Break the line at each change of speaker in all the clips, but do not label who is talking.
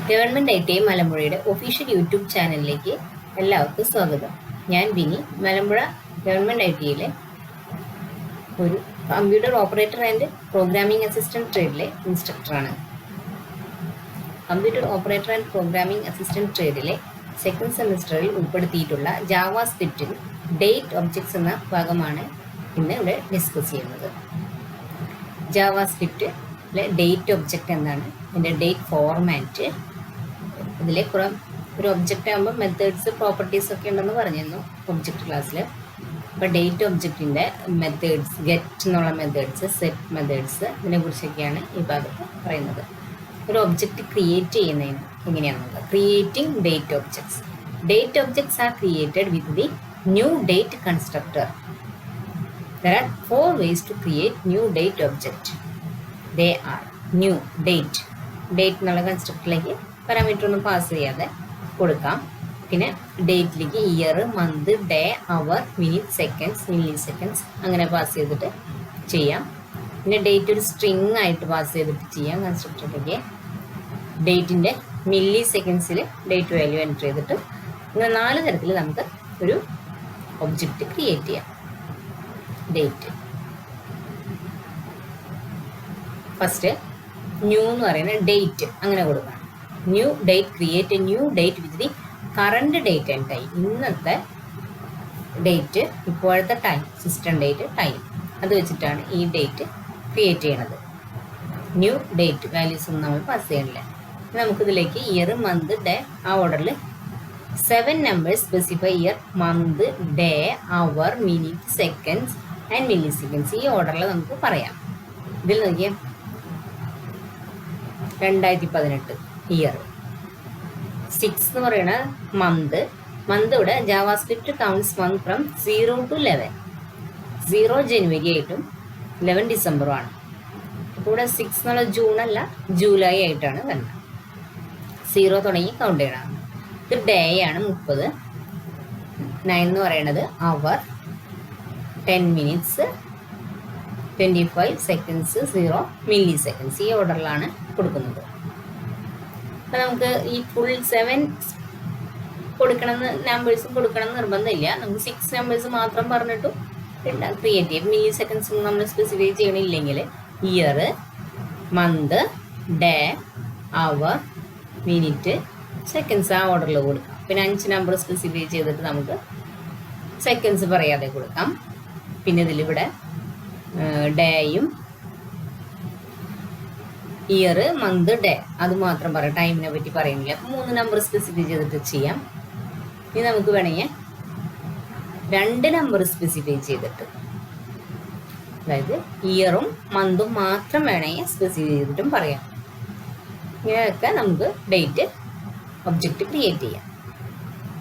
Government ITI മലമ്പുഴയുടെ official YouTube ചാനലിലേക്ക് എല്ലാവർക്കും സ്വാഗതം. ഞാൻ ബിനി, മലമ്പുഴ ഗവൺമെൻറ് ITIയിലെ ഒരു computer operator and programming assistant ട്രേഡിലെ ഇൻസ്ട്രക്ടറാണ്. Computer operator and programming assistant ട്രേഡിലെ സെക്കൻഡ് സെമിസ്റ്ററിൽ ഉൾപ്പെടുത്തിയിട്ടുള്ള ജാവാ സ്ക്രിപ്റ്റിൽ ഡേറ്റ് ഒബ്ജക്ട്സ് എന്ന ഭാഗമാണ് ഇന്ന് ഇവിടെ ഡിസ്കസ് ചെയ്യുന്നത്. ജാവാ സ്ക്രിപ്റ്റിലെ ഡേറ്റ് ഒബ്ജക്റ്റ് എന്താണ്, അതിൻ്റെ ഡേറ്റ് ഫോർമാറ്റ്, ഇതിലെ ഒരു ഒബ്ജക്റ്റ് ആകുമ്പോൾ മെത്തേഡ്സ് പ്രോപ്പർട്ടീസ് ഒക്കെ ഉണ്ടെന്ന് പറഞ്ഞിരുന്നു ഒബ്ജക്റ്റ് ക്ലാസ്സിൽ. അപ്പോൾ ഡേറ്റ് ഒബ്ജക്റ്റിൻ്റെ മെത്തേഡ്സ്, ഗെറ്റ് എന്നുള്ള മെത്തേഡ്സ്, സെറ്റ് മെത്തേഡ്സ്, ഇതിനെക്കുറിച്ചൊക്കെയാണ് ഈ ഭാഗത്ത് പറയുന്നത്. ഒരു ഒബ്ജക്റ്റ് ക്രിയേറ്റ് ചെയ്യുന്നതിന് എങ്ങനെയാണെന്നുള്ളത്. Creating date objects. Date objects are created with the new date constructor. There are 4 ways to create new date object. They are new date. Date എന്നുള്ള കൺസ്ട്രക്ടറിലേക്ക് parameter ഒന്നും pass ചെയ്യാതെ കൊടുക്കാം. പിന്നെ ഡേറ്റിലേക്ക് year, month, day, hour, minute, seconds, milli seconds അങ്ങനെ pass ചെയ്തിട്ട് ചെയ്യാം. പിന്നെ date ഒരു സ്ട്രിങ് ആയിട്ട് പാസ് ചെയ്തിട്ട് ചെയ്യാം കൺസ്ട്രക്ടറിലേക്ക്. ഡേറ്റിൻ്റെ മില്ലി സെക്കൻഡ്സിൽ ഡേറ്റ് വാല്യൂ എൻ്റർ ചെയ്തിട്ട് ഇങ്ങനെ 4 തരത്തിൽ നമുക്ക് ഒരു ഒബ്ജക്റ്റ് ക്രിയേറ്റ് ചെയ്യാം. ഡേറ്റ് ഫസ്റ്റ് ന്യൂ എന്ന് പറയുന്നത് ഡേറ്റ് അങ്ങനെ കൊടുക്കണം. New date, create new date with the current date and time. ഇന്നത്തെ ഡേറ്റ്, ഇപ്പോഴത്തെ ടൈം, സിസ്റ്റം ഡേറ്റ്, ടൈം, അത് വെച്ചിട്ടാണ് ഈ ഡേറ്റ് ക്രിയേറ്റ് ചെയ്യണത്. ന്യൂ ഡേറ്റ് വാല്യൂസ് ഒന്നും നമ്മൾ പാസ് ചെയ്യണില്ല. നമുക്കിതിലേക്ക് ഇയർ, മന്ത്, ഡേ ആ ഓർഡറിൽ 7 numbers specify year, month, day, hour, minute, seconds and milliseconds ഈ ഓർഡറിൽ നമുക്ക് പറയാം. ഇതിൽ നോക്കിയാൽ 2018 ഇയർ. 6 എന്ന് പറയുന്നത് മന്ത്. മന്ത് ഇവിടെ JavaScript counts month from 0 to 11. 0 ജനുവരി ആയിട്ടും 11 ഡിസംബറുമാണ്. അപ്പോൾ ഇവിടെ 6 എന്നുള്ള ജൂൺ അല്ല, ജൂലൈ ആയിട്ടാണ് വരുന്നത്. 0 തുടങ്ങി കൗണ്ട് ചെയ്യണം. ഇത് ഡേ ആണ് 30. 9 എന്ന് പറയുന്നത് അവർ, 10 മിനിറ്റ്സ്, 25 സെക്കൻഡ്സ്, 0 മില്ലി സെക്കൻഡ്സ് ഈ ഓർഡറിലാണ് കൊടുക്കുന്നത്. അപ്പം നമുക്ക് ഈ ഫുൾ 7 കൊടുക്കണമെന്ന് നമ്പേഴ്സും കൊടുക്കണം എന്ന് നിർബന്ധമില്ല. നമുക്ക് 6 നമ്പേഴ്സ് മാത്രം പറഞ്ഞിട്ടും ക്രിയേറ്റ് ചെയ്യാം. മില്ലി സെക്കൻഡ്സ് നമ്മൾ specify ചെയ്യണില്ലെങ്കിൽ year, month, day, hour, minute, seconds ആ ഓർഡറിൽ കൊടുക്കാം. പിന്നെ 5 നമ്പർ സ്പെസിഫൈ ചെയ്തിട്ട് നമുക്ക് സെക്കൻഡ്സ് പറയാതെ കൊടുക്കാം. പിന്നെ ഇതിലിവിടെ ഡേയും ഇയർ, മന്ത്, ഡേ അത് മാത്രം പറയാം, ടൈമിനെ പറ്റി പറയുന്നില്ല. അപ്പോൾ 3 നമ്പർ സ്പെസിഫൈ ചെയ്തിട്ട് ചെയ്യാം. ഇനി നമുക്ക് വേണമെങ്കിൽ 2 നമ്പർ സ്പെസിഫൈ ചെയ്തിട്ട്, അതായത് ഇയറും മന്തും മാത്രം വേണമെങ്കിൽ സ്പെസിഫൈ ചെയ്തിട്ടും പറയാം. ഇങ്ങനെയൊക്കെ നമുക്ക് ഡേറ്റ് ഒബ്ജക്റ്റ് ക്രിയേറ്റ് ചെയ്യാം.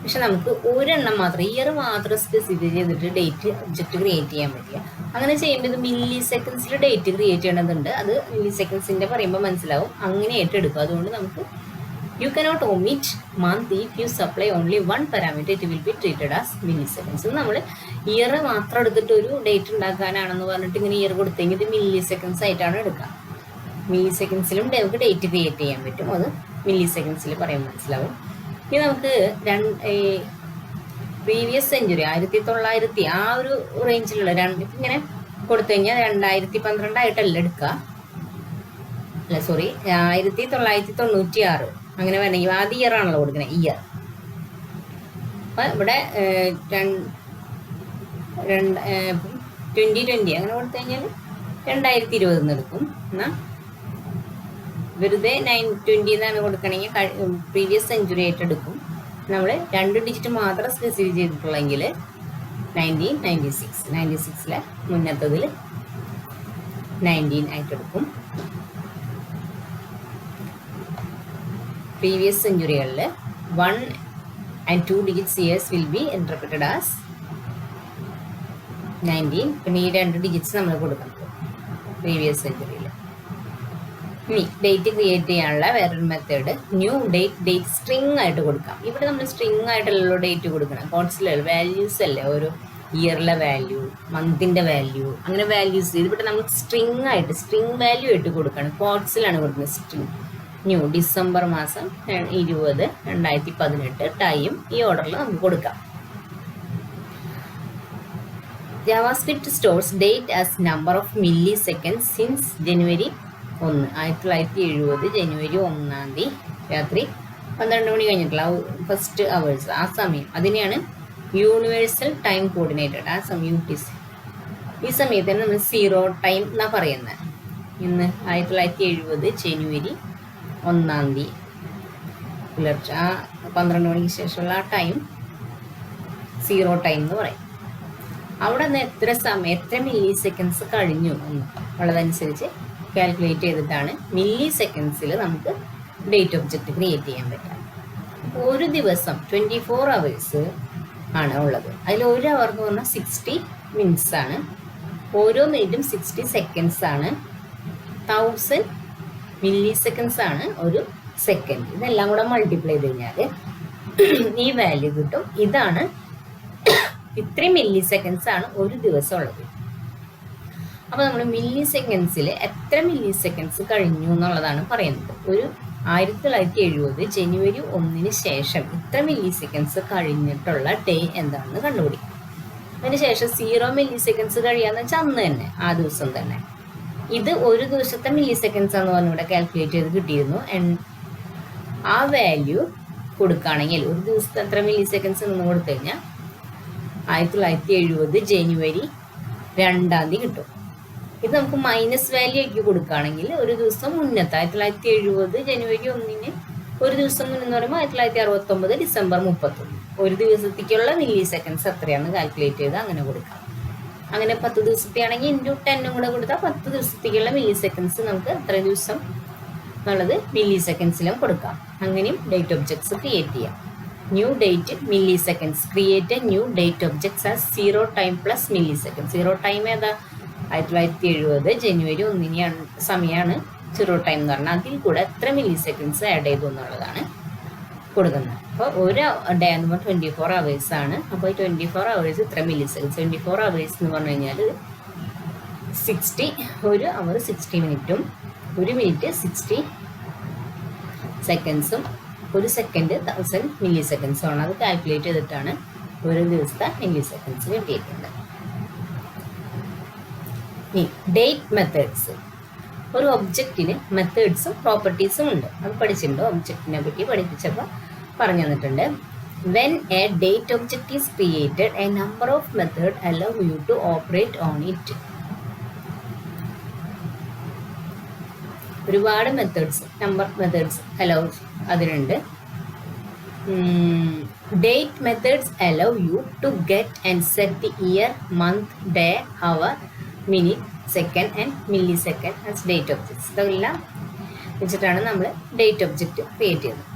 പക്ഷെ നമുക്ക് ഒരെണ്ണം മാത്രം, ഇയർ മാത്രം സ്പെസിഫൈ ചെയ്തിട്ട് ഡേറ്റ് ഒബ്ജക്റ്റ് ക്രിയേറ്റ് ചെയ്യാൻ പറ്റില്ല. അങ്ങനെ ചെയ്യുമ്പോൾ ഇത് മില്ലി സെക്കൻഡ്സിൽ ഡേറ്റ് ക്രിയേറ്റ് ചെയ്യേണ്ടതുണ്ട്. അത് മില്ലി സെക്കൻഡ്സിൻ്റെ പറയുമ്പോൾ മനസ്സിലാവും. അങ്ങനെയായിട്ട് എടുക്കും. അതുകൊണ്ട് നമുക്ക് you cannot omit month if you supply only 1 parameter it will be treated as milli seconds. നമ്മൾ ഇയർ മാത്രം എടുത്തിട്ട് ഒരു ഡേറ്റ് ഉണ്ടാക്കാനാണെന്ന് പറഞ്ഞിട്ട് ഇങ്ങനെ ഇയർ കൊടുത്തെങ്കിൽ ഇത് മില്ലി സെക്കൻഡ്സ് ആയിട്ടാണ് എടുക്കുക. മില്ലി സെക്കൻഡ്സിലും നമുക്ക് ഡേറ്റ് ക്രിയേറ്റ് ചെയ്യാൻ പറ്റും. അത് മില്ലി സെക്കൻഡ്സിൽ പറയുമ്പോൾ മനസ്സിലാവും. ഇനി നമുക്ക് പ്രീവിയസ് സെഞ്ചുറി 1900 ആ ഒരു റേഞ്ചിലുള്ള ഇങ്ങനെ കൊടുത്തു കഴിഞ്ഞാൽ 2012 ആയിട്ടല്ല എടുക്കുക. അല്ല സോറി, 1996 അങ്ങനെ വേണമെങ്കിൽ ആദ്യ ഇയർ ആണല്ലോ കൊടുക്കുന്നത്, ഇയർ. അപ്പം ഇവിടെ 2020 അങ്ങനെ കൊടുത്തു കഴിഞ്ഞാൽ 2020 എടുക്കും. എന്നാൽ വെറുതെ 920 എന്നാണ് കൊടുക്കണമെങ്കിൽ പ്രീവിയസ് സെഞ്ചുറി ആയിട്ട് എടുക്കും. നമ്മൾ 2 ഡിജിറ്റ് മാത്രം സ്പെസിഫൈ ചെയ്തിട്ടുള്ളെങ്കിൽ 1996 മുന്നത്തതിൽ 19 ആയിട്ട് എടുക്കും. പ്രീവിയസ് സെഞ്ചുറികളിൽ 1 and 2 digits years will be interpreted as 19. പിന്നെ ഈ 2 ഡിജിറ്റ്സ് നമ്മൾ കൊടുക്കുന്നത് പ്രീവിയസ് സെഞ്ചുറിയിൽ. ഇനി ഡേറ്റ് ക്രിയേറ്റ് ചെയ്യാനുള്ള വേറൊരു മെത്തേഡ് ന്യൂ ഡേറ്റ് സ്ട്രിങ് ആയിട്ട് കൊടുക്കാം. ഇവിടെ നമ്മൾ സ്ട്രിങ് ആയിട്ടല്ലോ ഡേറ്റ് കൊടുക്കണം, കോഡ്സിലല്ലോ, വാല്യൂസ് അല്ലേ, ഓരോ ഇയറിലെ വാല്യൂ, മന്തിൻ്റെ വാല്യൂ, അങ്ങനെ വാല്യൂസ്. ഇവിടെ നമ്മൾ സ്ട്രിങ് വാല്യൂ ആയിട്ട് കൊടുക്കണം. കോഡ്സിലാണ് കൊടുക്കുന്നത് സ്ട്രിങ്. ന്യൂ ഡിസംബർ മാസം 20, 2018 ടൈം ഈ ഓർഡറിൽ നമുക്ക് കൊടുക്കാം. JavaScript stores date as number of milliseconds since January 1, 1970 ജനുവരി 1 രാത്രി 12 മണി കഴിഞ്ഞിട്ടുള്ള ഫസ്റ്റ് അവേഴ്സ്, ആ സമയം അതിനെയാണ് യൂണിവേഴ്സൽ ടൈം കോർഡിനേറ്റഡ്, ആ സമയം UTC. ഈ സമയത്താണ് നമ്മൾ 0 ടൈം എന്നാ പറയുന്നത്. ഇന്ന് 1970 ജനുവരി 1 പുലർച്ചെ ആ 12 മണിക്ക് ശേഷമുള്ള ആ ടൈം 0 ടൈം എന്ന് പറയും. അവിടെ നിന്ന് എത്ര മില്ലി സെക്കൻഡ്സ് കഴിഞ്ഞു ഉള്ളതനുസരിച്ച് കാൽക്കുലേറ്റ് ചെയ്തിട്ടാണ് മില്ലി സെക്കൻഡ്സിൽ നമുക്ക് ഡേറ്റ് ഒബ്ജക്റ്റ് ക്രിയേറ്റ് ചെയ്യാൻ പറ്റുക. ഒരു ദിവസം 24 hours ആണ് ഉള്ളത്. അതിൽ ഒരു അവർ എന്ന് പറഞ്ഞാൽ 60 minutes ആണ്. ഓരോ മിനിറ്റും 60 seconds ആണ്. 1000 milliseconds ആണ് ഒരു സെക്കൻഡ്. ഇതെല്ലാം കൂടെ മൾട്ടിപ്ലൈ ചെയ്ത് കഴിഞ്ഞാൽ ഈ വാല്യൂ കിട്ടും. ഇതാണ് ഇത്രയും മില്ലി സെക്കൻഡ്സ് ആണ് ഒരു ദിവസം ഉള്ളത്. അപ്പോൾ നമ്മൾ മില്ലി സെക്കൻഡ്സിൽ എത്ര മില്ലി സെക്കൻഡ്സ് കഴിഞ്ഞു എന്നുള്ളതാണ് പറയുന്നത്. ഒരു 1970 ജനുവരി 1 ശേഷം ഇത്ര മില്ലി സെക്കൻഡ്സ് കഴിഞ്ഞിട്ടുള്ള ഡേ എന്താണെന്ന് കണ്ടുപിടിക്കും. അതിന് ശേഷം 0 മില്ലി സെക്കൻഡ്സ് കഴിയാന്ന് വെച്ചാൽ അന്ന് തന്നെ, ആ ദിവസം തന്നെ. ഇത് ഒരു ദിവസത്തെ മില്ലി സെക്കൻഡ്സ് എന്ന് പറഞ്ഞ് ഇവിടെ കാൽക്കുലേറ്റ് ചെയ്ത് കിട്ടിയിരുന്നു. ആ വാല്യൂ കൊടുക്കുകയാണെങ്കിൽ ഒരു ദിവസത്തെ എത്ര മില്ലി സെക്കൻഡ്സ് എന്ന് കൊടുത്തു കഴിഞ്ഞാൽ 1970 ജനുവരി 2 കിട്ടും. ഇത് നമുക്ക് മൈനസ് വാല്യൂ ആക്കി കൊടുക്കുകയാണെങ്കിൽ ഒരു ദിവസം മുന്നത്തെ 1970 ജനുവരി 1 ഒരു ദിവസം മുന്നെന്ന് പറയുമ്പോൾ 1969 ഡിസംബർ 31 ഒരു ദിവസത്തേക്കുള്ള മില്ലി സെക്കൻഡ്സ് എത്രയാണെന്ന് കാൽക്കുലേറ്റ് ചെയ്ത് അങ്ങനെ കൊടുക്കാം. അങ്ങനെ 10 ദിവസത്തെ ആണെങ്കിൽ ഇൻറ്റു 10 കൂടെ കൊടുത്താൽ 10 ദിവസത്തേക്കുള്ള മില്ലി സെക്കൻഡ്സ് നമുക്ക് എത്ര ദിവസം എന്നുള്ളത് മില്ലി സെക്കൻഡ്സിലും കൊടുക്കാം. അങ്ങനെയും ഡേറ്റ് ഒബ്ജക്ട്സ് ക്രിയേറ്റ് ചെയ്യാം. New date milli seconds, create new date objects as 0 time plus milli second. 0 time ഏതാ? 1970 ജനുവരി 1 സമയമാണ് 0 ടൈം എന്ന് പറഞ്ഞാൽ അതിൽ കൂടെ എത്ര മില്ലി സെക്കൻഡ്സ് ആഡ് ചെയ്തു എന്നുള്ളതാണ് കൊടുക്കുന്നത്. അപ്പോൾ ഒരു ഡേ എന്ന് പറഞ്ഞാൽ 24 hours ആണ്. അപ്പോൾ 24 hours ഇത്ര മില്ലി സെക്കൻഡ്സ്. 24 hours എന്ന് പറഞ്ഞു കഴിഞ്ഞാൽ 60, ഒരു അവർ 60 മിനിറ്റും ഒരു മിനിറ്റ് 60 സെക്കൻഡ്സും ഒരു സെക്കൻഡ് 1000 മില്ലി സെക്കൻഡ്സും ആണ്. അത് കാൽക്കുലേറ്റ് ചെയ്തിട്ടാണ് ഒരു ദിവസത്തെ മില്ലി സെക്കൻഡ്സ് കിട്ടിയിരിക്കുന്നത്. ഇനി ഡേറ്റ് മെത്തേഡ്സ്. ഒരു ഒബ്ജക്റ്റിന് മെത്തേഡ്സും പ്രോപ്പർട്ടീസും ഉണ്ട്. അത് പഠിച്ചിട്ടുണ്ട്. ഒബ്ജക്റ്റിനെ പറ്റി പഠിപ്പിച്ചപ്പോൾ പറഞ്ഞു തന്നിട്ടുണ്ട്. When a date object is created a number of method allow you to operate on it. ഒരുപാട് മെത്തേഡ്സ്, നമ്പർ മെത്തേഡ്സ് അലൗ അതിനുണ്ട്. Date methods allow you to get and set the year, month, day, hour, minute, second and millisecond as date objects. ഇതെല്ലാം വെച്ചിട്ടാണ് നമ്മൾ date object create ചെയ്യുന്നത്.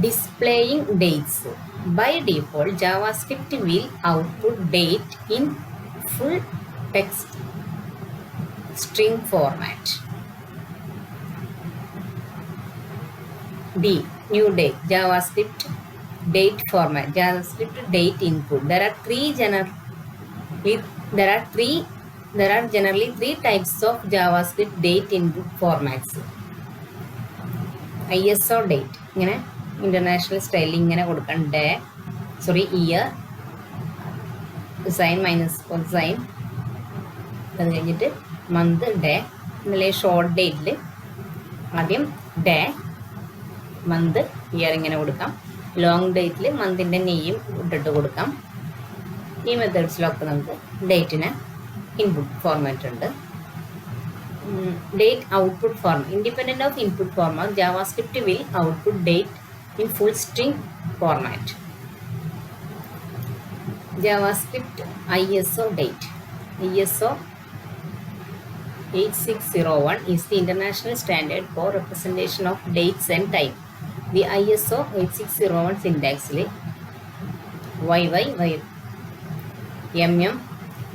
Displaying dates. By default, JavaScript will output date in full text string format. D. New date. JavaScript date format. JavaScript date input. There are generally three types of JavaScript date input formats. ISO date. ഇങ്ങനെ international സ്റ്റൈലിൽ ഇങ്ങനെ കൊടുക്കണം. Year sign minus ഒരു sign, അത് കഴിഞ്ഞിട്ട് month, day. എന്നല്ലേ short ഡേറ്റിൽ ആദ്യം day, month, year ഇങ്ങനെ കൊടുക്കാം. ലോങ് ഡേറ്റിൽ മന്തിൻ്റെ നെയ്യും ഇട്ടിട്ട് കൊടുക്കാം. ഈ മെത്തേഡ്സിലൊക്കെ നമുക്ക് ഡേറ്റിന് ഇൻപുട്ട് ഫോർമാറ്റ് ഉണ്ട്. Date output format. Independent of input format, JavaScript will output date in full string format. JavaScript ISO date. ISO 8601 is the international standard for representation of dates and time. The ISO 8601 syntax YY MM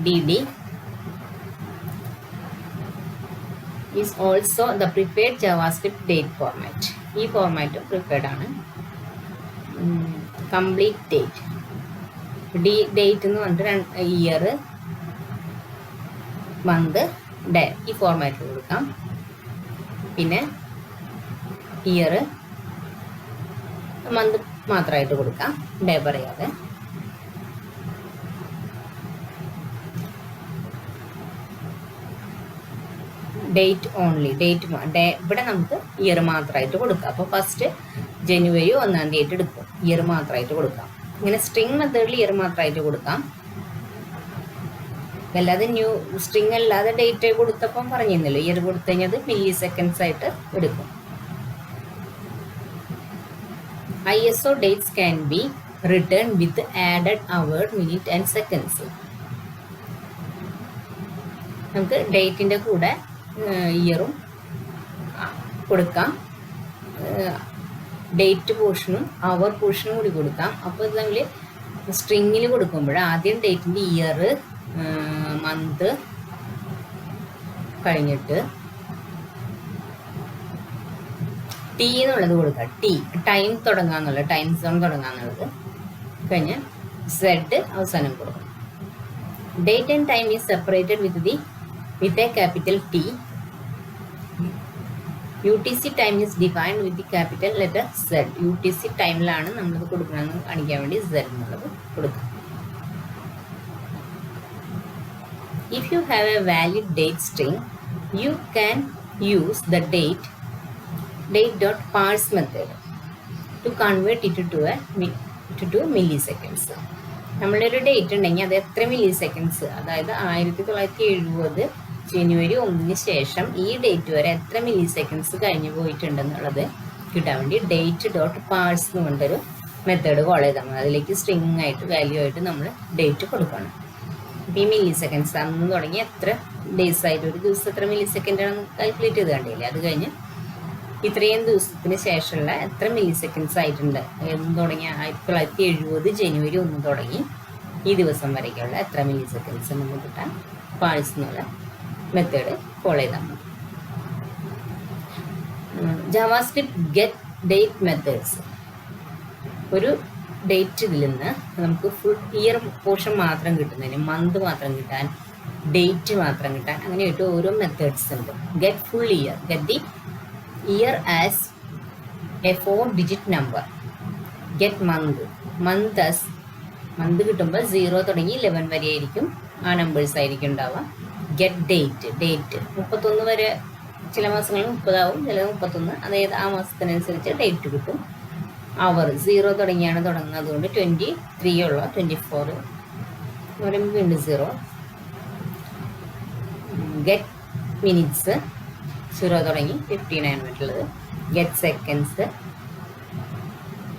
DD is also the preferred JavaScript date format. ഈ format preferred ആണ്. Complete date, date എന്ന് പറഞ്ഞിട്ട് year, month, day ഈ ഫോർമാറ്റിൽ കൊടുക്കാം. പിന്നെ year month മാത്രമായിട്ട് കൊടുക്കാം, ഡേ പറയാതെ. ഡേറ്റ് ഓൺലി, ഡേ ഇവിടെ നമുക്ക് ഇയർ മാത്രമായിട്ട് കൊടുക്കാം. അപ്പോൾ ഫസ്റ്റ് ജനുവരി 1-ാം തീയതി എടുക്കും, ഇയർ മാത്രമായിട്ട് കൊടുക്കാം. ഇങ്ങനെ സ്ട്രിങ് മെത്തേഡിൽ ഇയർ മാത്രമായിട്ട് കൊടുക്കാം. അല്ലാതെ സ്ട്രിങ് അല്ലാതെ ഡേറ്റ് കൊടുത്തപ്പം പറഞ്ഞിരുന്നല്ലോ, ഇയർ കൊടുത്തു കഴിഞ്ഞത് മില്ലി സെക്കൻഡ്സ് ആയിട്ട് എടുക്കും. ISO dates can be written with added hour, minute and seconds. നമുക്ക് ഡേറ്റിൻ്റെ കൂടെ ഇയറും കൊടുക്കാം, ഡേറ്റ് പോർഷനും അവർ പോർഷനും കൂടി കൊടുക്കാം. അപ്പോൾ ഇത് നമ്മൾ സ്ട്രിങ്ങിൽ കൊടുക്കുമ്പോൾ ആദ്യം ഡേറ്റിൻ്റെ ഇയർ മന്ത് കഴിഞ്ഞിട്ട് ടി എന്നുള്ളത് കൊടുക്കുക, ടൈം തുടങ്ങാന്നുള്ളത്, ടൈം സോൺ തുടങ്ങാന്നുള്ളത് കഴിഞ്ഞ് സെഡ് അവസാനം കൊടുക്കും. Date and time is separated with a capital T. UTC time is defined with capital letter Z. UTC ടൈമിലാണ് നമ്മളിത് കൊടുക്കണമെന്ന് കാണിക്കാൻ വേണ്ടി Z എന്നുള്ളത് കൊടുക്കുക. If you have a valid date string, you can use the date.parse method to convert it to milliseconds. നമ്മളൊരു date ഉണ്ടെങ്കിൽ അത് എത്ര മില്ലി സെക്കൻഡ്സ്, അതായത് 1970 ജനുവരി 1-ന് ശേഷം ഈ ഡേറ്റ് വരെ എത്ര മില്ലി സെക്കൻഡ്സ് കഴിഞ്ഞു പോയിട്ടുണ്ടെന്നുള്ളത് കിട്ടാൻ വേണ്ടി date.parse എന്ന് കൊണ്ടൊരു മെത്തേഡ് കോൾ ചെയ്താൽ മതി. അതിലേക്ക് സ്ട്രിങ് ആയിട്ട് വാല്യൂ ആയിട്ട് നമ്മൾ ഡേറ്റ് കൊടുക്കണം. അപ്പോൾ ഈ മില്ലി സെക്കൻഡ്സ് അന്ന് തുടങ്ങി എത്ര ഡേയ്സ് ആയിട്ട്, ഒരു ദിവസം എത്ര മില്ലി സെക്കൻഡാണെന്ന് കാൽക്കുലേറ്റ് ചെയ്ത് കണ്ടില്ലേ, അത് കഴിഞ്ഞ് ഇത്രയും ദിവസത്തിന് ശേഷമുള്ള എത്ര മില്ലി സെക്കൻഡ്സ് ആയിട്ടുണ്ട് എന്ന് തുടങ്ങി 1970 ജനുവരി 1 തുടങ്ങി ഈ ദിവസം വരേക്കുള്ള എത്ര മില്ലി സെക്കൻഡ്സ് നമുക്ക് കിട്ടാൻ പാഴ്സ് എന്നുള്ള മെത്തേഡ് ഫോളോ ചെയ്താൽ മതി. JavaScript get date methods. ഒരു ഡേറ്റ് ഇതിൽ നിന്ന് നമുക്ക് ഫുൾ ഇയർ പോർഷൻ മാത്രം കിട്ടുന്നതിന്, മന്ത് മാത്രം കിട്ടാൻ, ഡേറ്റ് മാത്രം കിട്ടാൻ, അങ്ങനെയായിട്ട് ഓരോ മെത്തേഡ്സ് ഉണ്ട്. Get full year, get the year as A 4-digit number. Get month കിട്ടുമ്പോൾ 0 തുടങ്ങി 11 വരെ ആയിരിക്കും ആ നമ്പേഴ്സ് ആയിരിക്കും ഉണ്ടാവുക. ഗെറ്റ് ഡേറ്റ് 31 വരെ, ചില മാസങ്ങളിൽ 30 ആവും, ചില 31, അതായത് ആ മാസത്തിനനുസരിച്ച് ഡേറ്റ് കിട്ടും. അവർ 0 തുടങ്ങിയാണ് തുടങ്ങുന്നത്, അതുകൊണ്ട് 23 ഉള്ള 24 പറയുമ്പോൾ വീണ്ടും 0. ഗെറ്റ് മിനിറ്റ്സ് 0 തുടങ്ങി 59 മിനിറ്റുള്ളത്. Get seconds,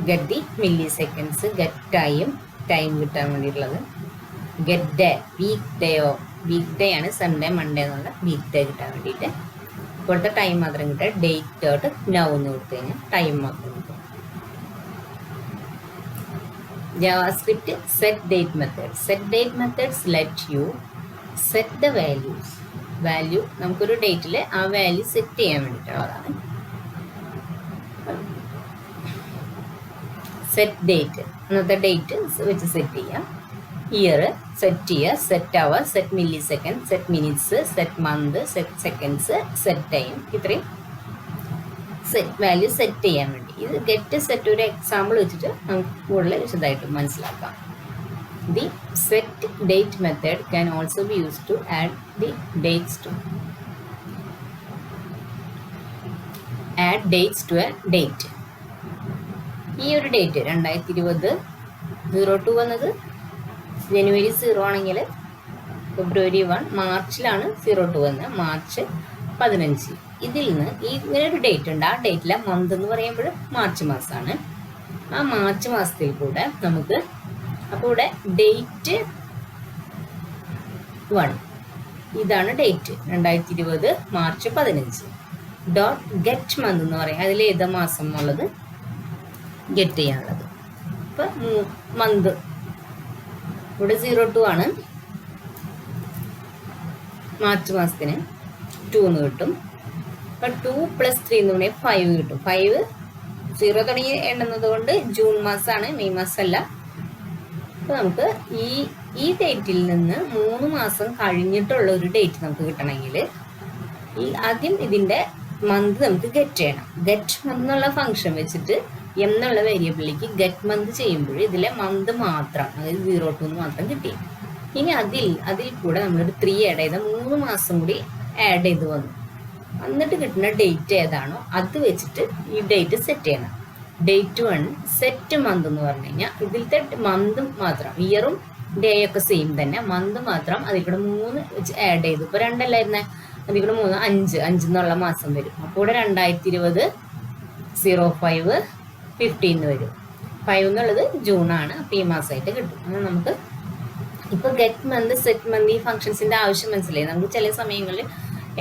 get the milliseconds. Get time കിട്ടാൻ വേണ്ടിയിട്ടുള്ളത്. ഗെറ്റ് ഡേ, വീക്ക് ഡേ ആണ് സൺഡേ മൺഡേ എന്നുള്ള വീക്ക് ഡേ കിട്ടാൻ വേണ്ടിയിട്ട്. ഇപ്പോഴത്തെ ടൈം മാത്രം കിട്ടുക, ഡേറ്റ് നൗ എന്ന് കൊടുത്തു കഴിഞ്ഞാൽ ടൈം മാത്രം കിട്ടും. JavaScript set date methods. Set date methods let you set the values. Value നമുക്കൊരു ഡേറ്റിൽ ആ വാല്യൂ സെറ്റ് ചെയ്യാൻ വേണ്ടിയിട്ടുള്ളതാണ്. സെറ്റ് ഡേറ്റ്, അന്നത്തെ ഡേറ്റ് വെച്ച് സെറ്റ് ചെയ്യാം. ഇയർ സെറ്റ് ചെയ്യുക, set hour, set millisecond, set minutes, set month, set seconds, set time, ഇത്രയും സെറ്റ് വാല്യൂ സെറ്റ് ചെയ്യാൻ വേണ്ടി. ഇത് ഗെറ്റ് സെറ്റ് ഒരു എക്സാമ്പിൾ വെച്ചിട്ട് നമുക്ക് കൂടുതൽ വിശദമായിട്ട് മനസ്സിലാക്കാം. The set date method can also be used to add the dates to a date. ഈ ഒരു ഡേറ്റ് 2020 02 വന്നത് ജനുവരി 0 ആണെങ്കിൽ ഫെബ്രുവരി 1, മാർച്ചിലാണ് 02 വന്നത്, മാർച്ച് 15. ഇതിൽ നിന്ന് ഇങ്ങനെ ഒരു ഡേറ്റ് ഉണ്ട്, ആ ഡേറ്റിലെ മന്ത് എന്ന് പറയുമ്പോൾ മാർച്ച് മാസമാണ്. ആ മാർച്ച് മാസത്തിൽ കൂടെ നമുക്ക്, അപ്പോൾ ഇവിടെ ഡേറ്റ് 1 ഇതാണ് ഡേറ്റ് 2020 മാർച്ച് 15. ഗെറ്റ് മന്ത് എന്ന് പറയും, അതിൽ ഏത് മാസം എന്നുള്ളത് ഗെറ്റ് ചെയ്യാനുള്ളത്. ഇപ്പം മന്ത് ഇവിടെ 02 ആണ്, മാർച്ച് മാസത്തിന് 2 എന്ന് കിട്ടും. അപ്പം 2 + 3 എന്ന് പറഞ്ഞാൽ 5 കിട്ടും. 5 0 തുടങ്ങി എണ്ണുന്നത് കൊണ്ട് ജൂൺ മാസമാണ്, മെയ് മാസമല്ല. അപ്പോൾ നമുക്ക് ഈ ഡേറ്റിൽ നിന്ന് 3 മാസം കഴിഞ്ഞിട്ടുള്ള ഒരു ഡേറ്റ് നമുക്ക് കിട്ടണമെങ്കിൽ ആദ്യം ഇതിൻ്റെ മന്ത് നമുക്ക് ഗെറ്റ് ചെയ്യണം. ഗെറ്റ് മന്ത് എന്നുള്ള ഫംഗ്ഷൻ വെച്ചിട്ട് എന്നുള്ള വേരിയബിളിലേക്ക് ഗെറ്റ് മന്ത് ചെയ്യുമ്പോൾ ഇതിലെ മന്ത് മാത്രം, അതായത് 0 to മാത്രം കിട്ടി. ഇനി അതിൽ കൂടെ നമ്മളൊരു 3 ആഡ് ചെയ്ത 3 മാസം കൂടി ആഡ് ചെയ്ത് വന്നു. എന്നിട്ട് കിട്ടുന്ന ഡേറ്റ് ഏതാണോ അത് വെച്ചിട്ട് ഈ ഡേറ്റ് സെറ്റ് ചെയ്യണം. ഡേറ്റ് 1 സെറ്റ് മന്ത് എന്ന് പറഞ്ഞു കഴിഞ്ഞാൽ ഇതിലത്തെ മന്ത് മാത്രം, ഇയറും ഡേ ഒക്കെ സെയിം തന്നെ, മന്ത് മാത്രം അതിൽ കൂടെ 3 വെച്ച് ആഡ് ചെയ്തു. ഇപ്പോൾ 2 അല്ലായിരുന്നേ, അതിൽ കൂടെ 3 5 എന്നുള്ള മാസം വരും. അപ്പോൾ ഇവിടെ 2020 05/15 വരും. 5 എന്നുള്ളത് ജൂണാണ്. അപ്പോൾ ഈ മാസമായിട്ട് കിട്ടും. അങ്ങനെ നമുക്ക് ഇപ്പോൾ ഗെറ്റ് മന്ത് സെറ്റ് മന്ത് ഈ ഫംഗ്ഷൻസിൻ്റെ ആവശ്യം മനസ്സിലായി. നമുക്ക് ചില സമയങ്ങളിൽ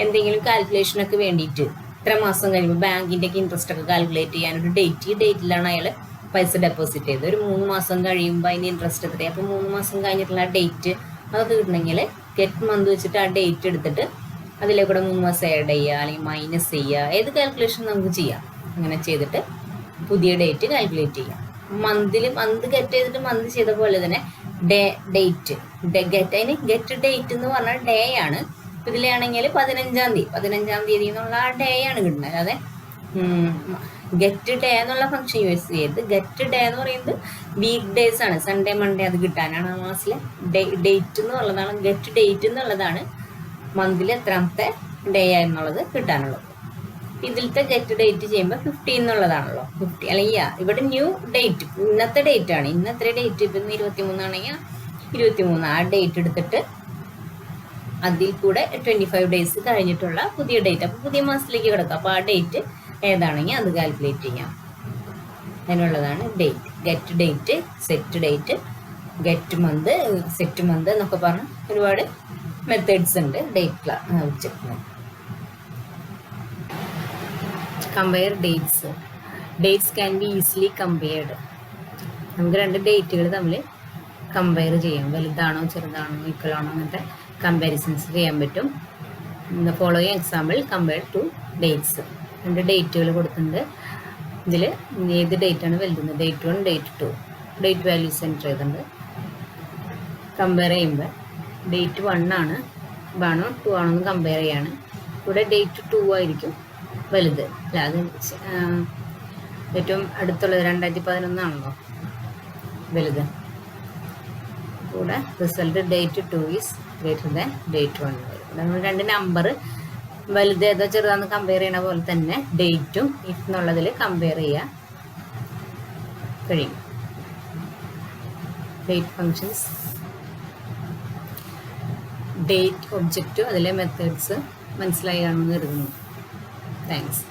എന്തെങ്കിലും കാൽക്കുലേഷനൊക്കെ വേണ്ടിയിട്ട് ഇത്ര മാസം കഴിയുമ്പോൾ ബാങ്കിൻ്റെ ഒക്കെ ഇൻട്രസ്റ്റ് ഒക്കെ കാൽക്കുലേറ്റ് ചെയ്യാൻ ഒരു ഡേറ്റ്, ഈ ഡേറ്റിലാണ് അയാൾ പൈസ ഡെപ്പോസിറ്റ് ചെയ്തത്. ഒരു 3 മാസം കഴിയുമ്പോൾ അതിൻ്റെ ഇൻട്രസ്റ്റ് എത്രയാണ്, അപ്പോൾ 3 മാസം കഴിഞ്ഞിട്ടുള്ള ഡേറ്റ് അതൊക്കെ കിട്ടണമെങ്കിൽ ഗെറ്റ് മന്ത് വെച്ചിട്ട് ആ ഡേറ്റ് എടുത്തിട്ട് അതിലെ കൂടെ 3 മാസം ആഡ് ചെയ്യുക, അല്ലെങ്കിൽ മൈനസ് ചെയ്യുക, ഏത് കാൽക്കുലേഷൻ നമുക്ക് ചെയ്യാം. അങ്ങനെ ചെയ്തിട്ട് പുതിയ ഡേറ്റ് കാൽക്കുലേറ്റ് ചെയ്യാം. മന്ത് ഗെറ്റ് ചെയ്തിട്ട് മന്ത് ചെയ്ത പോലെ തന്നെ ഡേറ്റ് അതിന് ഗെറ്റ് ഡേറ്റ് എന്ന് പറഞ്ഞാൽ ഡേ ആണ്. ഇതിലാണെങ്കിൽ 15 തീയതി എന്നുള്ള ആ ഡേ ആണ് കിട്ടുന്നത്. അല്ലാതെ ഗെറ്റ് ഡേ എന്നുള്ള ഫംഗ്ഷൻ യൂസ് ചെയ്യരുത്. ഗെറ്റ് ഡേ എന്ന് പറയുന്നത് വീക്ക് ഡേയ്സ് ആണ്. സൺഡേ മൺഡേ അത് കിട്ടാനാണ് ആ മാസത്തിലെ ഡേറ്റ് എന്നുള്ളതാണ്. ഗെറ്റ് ഡേറ്റ് എന്നുള്ളതാണ് മന്തിൽ എത്രാമത്തെ ഡേ എന്നുള്ളത് കിട്ടാനുള്ളത്. ഇതിലത്തെ ഗെറ്റ് ഡേറ്റ് ചെയ്യുമ്പോൾ 15 എന്നുള്ളതാണല്ലോ. 50 അല്ലെങ്കിൽ ഇവിടെ ന്യൂ ഡേറ്റ്, ഇന്നത്തെ ഡേറ്റ് ആണ്. ഇന്നത്തെ ഡേറ്റ് ഇപ്പം 23 ആണെങ്കിൽ 23 ആ ഡേറ്റ് എടുത്തിട്ട് അതിൽ കൂടെ 25 ഡേയ്സ് കഴിഞ്ഞിട്ടുള്ള പുതിയ ഡേറ്റ്, അപ്പോൾ പുതിയ മാസത്തിലേക്ക് കിടക്കും. അപ്പോൾ ആ ഡേറ്റ് ഏതാണെങ്കിൽ അത് കാൽക്കുലേറ്റ് ചെയ്യാം. അതിനുള്ളതാണ് date. Get date, set date, get month, set month എന്നൊക്കെ പറഞ്ഞ് ഒരുപാട് മെത്തേഡ്സ് ഉണ്ട് ഡേറ്റ് ഒബ്ജക്റ്റിന്. Compare dates. Dates can be easily compared. നമുക്ക് 2 ഡേറ്റുകൾ തമ്മിൽ കമ്പയർ ചെയ്യാം. വലുതാണോ ചെറുതാണോ ഈക്വൽ ആണോ അങ്ങനത്തെ കമ്പാരിസൺസ് ചെയ്യാൻ പറ്റും. Following example compare two dates. 2 ഡേറ്റുകൾ കൊടുത്തിട്ടുണ്ട്. ഇതിൽ ഏത് ഡേറ്റാണ് വലുതെന്ന്, date 1 date 2 date values enter ചെയ്തിട്ടുണ്ട്. കമ്പയർ ചെയ്യുമ്പോൾ ഡേറ്റ് 1 ആണ് 2 ആണോ എന്ന് കമ്പയർ ചെയ്യാണ്. ഇവിടെ ഡേറ്റ് 2 ആയിരിക്കും വലുത്. അല്ല, അത് ഏറ്റവും അടുത്തുള്ളത് 2011 ആണല്ലോ വലുത്. കൂടെ result date 2 is greater than date 1 വരും. ഇവിടെ നമ്മൾ 2 നമ്പർ വലുത് ഏതോ ചെറുതാന്ന് കമ്പയർ ചെയ്യണ പോലെ തന്നെ ഡേറ്റും ഇഫ് എന്നുള്ളതിൽ കമ്പയർ ചെയ്യാൻ കഴിയും. ഡേറ്റ് ഫങ്ഷൻസ്, ഡേറ്റ് ഒബ്ജക്റ്റ്, അതിലെ മെത്തേഡ്സ് മനസ്സിലായി കാണുമെന്ന് കരുതുന്നു. താങ്ക്സ്.